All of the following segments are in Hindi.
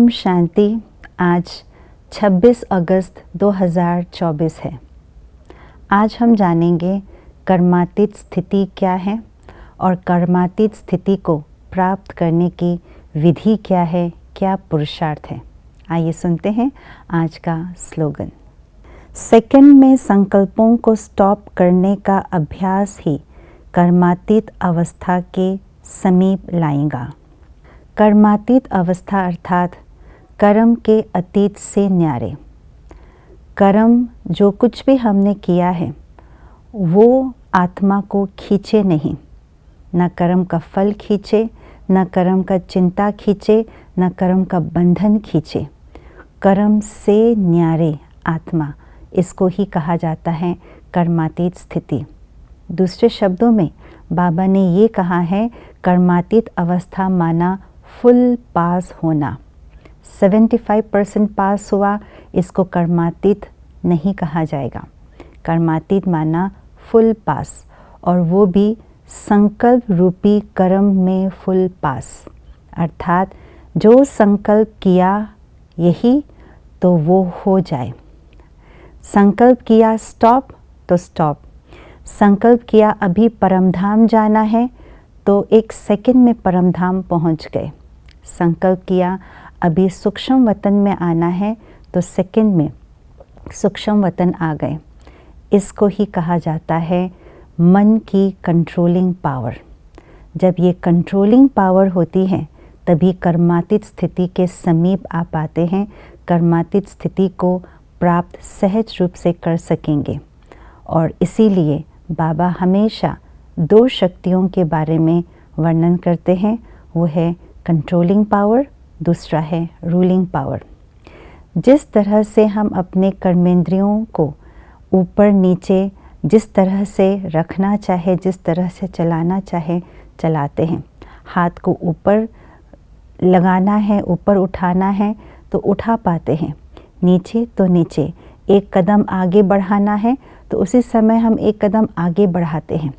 ओम शांति। आज 26 अगस्त 2024 है। आज हम जानेंगे कर्मातीत स्थिति क्या है और कर्मातीत स्थिति को प्राप्त करने की विधि क्या है, क्या पुरुषार्थ है। आइए सुनते हैं आज का स्लोगन। सेकंड में संकल्पों को स्टॉप करने का अभ्यास ही कर्मातीत अवस्था के समीप लाएगा। कर्मातीत अवस्था अर्थात कर्म के अतीत से न्यारे। कर्म जो कुछ भी हमने किया है वो आत्मा को खींचे नहीं, न कर्म का फल खींचे, न कर्म का चिंता खींचे, न कर्म का बंधन खींचे। कर्म से न्यारे आत्मा, इसको ही कहा जाता है कर्मातीत स्थिति। दूसरे शब्दों में बाबा ने ये कहा है, कर्मातीत अवस्था माना फुल पास होना। 75% पास हुआ, इसको कर्मातीत नहीं कहा जाएगा। कर्मातीत माना फुल पास, और वो भी संकल्प रूपी कर्म में फुल पास। अर्थात जो संकल्प किया यही तो वो हो जाए। संकल्प किया स्टॉप तो स्टॉप। संकल्प किया अभी परमधाम जाना है तो 1 सेकंड में परमधाम पहुंच गए। संकल्प किया अभी सूक्ष्म वतन में आना है तो सेकंड में सूक्ष्म वतन आ गए। इसको ही कहा जाता है मन की कंट्रोलिंग पावर। जब ये कंट्रोलिंग पावर होती है तभी कर्मातीत स्थिति के समीप आ पाते हैं। कर्मातीत स्थिति को प्राप्त सहज रूप से कर सकेंगे। और इसीलिए बाबा हमेशा 2 शक्तियों के बारे में वर्णन करते हैं। वो है कंट्रोलिंग पावर, दूसरा है रूलिंग पावर। जिस तरह से हम अपने कर्मेंद्रियों को ऊपर नीचे जिस तरह से रखना चाहे, जिस तरह से चलाना चाहे चलाते हैं। हाथ को ऊपर लगाना है, ऊपर उठाना है तो उठा पाते हैं, नीचे तो नीचे। 1 कदम आगे बढ़ाना है तो उसी समय हम 1 कदम आगे बढ़ाते हैं।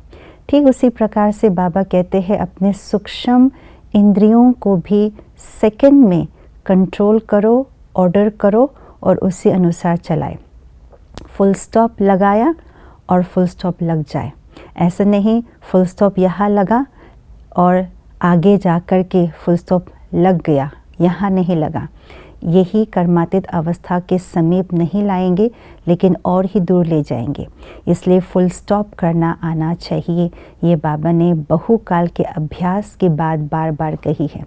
ठीक उसी प्रकार से बाबा कहते हैं अपने सूक्ष्म इंद्रियों को भी सेकंड में कंट्रोल करो, ऑर्डर करो और उसी अनुसार चलाए। फुल स्टॉप लगाया और फुल स्टॉप लग जाए। ऐसा नहीं फुल स्टॉप यहाँ लगा और आगे जा कर के फुल स्टॉप लग गया, यहाँ नहीं लगा। यही कर्मातीत अवस्था के समीप नहीं लाएंगे, लेकिन और ही दूर ले जाएंगे। इसलिए फुल स्टॉप करना आना चाहिए। ये बाबा ने बहुकाल के अभ्यास के बाद बार बार कही है।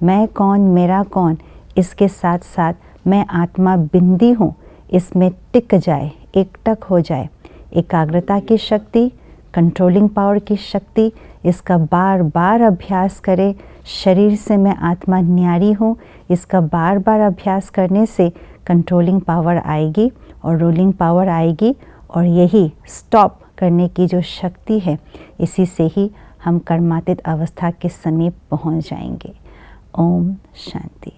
मैं कौन, मेरा कौन, इसके साथ साथ मैं आत्मा बिंदी हूँ, इसमें टिक जाए, एकटक हो जाए। एकाग्रता की शक्ति, कंट्रोलिंग पावर की शक्ति, इसका बार बार अभ्यास करें। शरीर से मैं आत्मा न्यारी हूँ, इसका बार बार अभ्यास करने से कंट्रोलिंग पावर आएगी और रूलिंग पावर आएगी। और यही स्टॉप करने की जो शक्ति है, इसी से ही हम कर्मातीत अवस्था के समीप पहुँच जाएंगे। ओम शांति।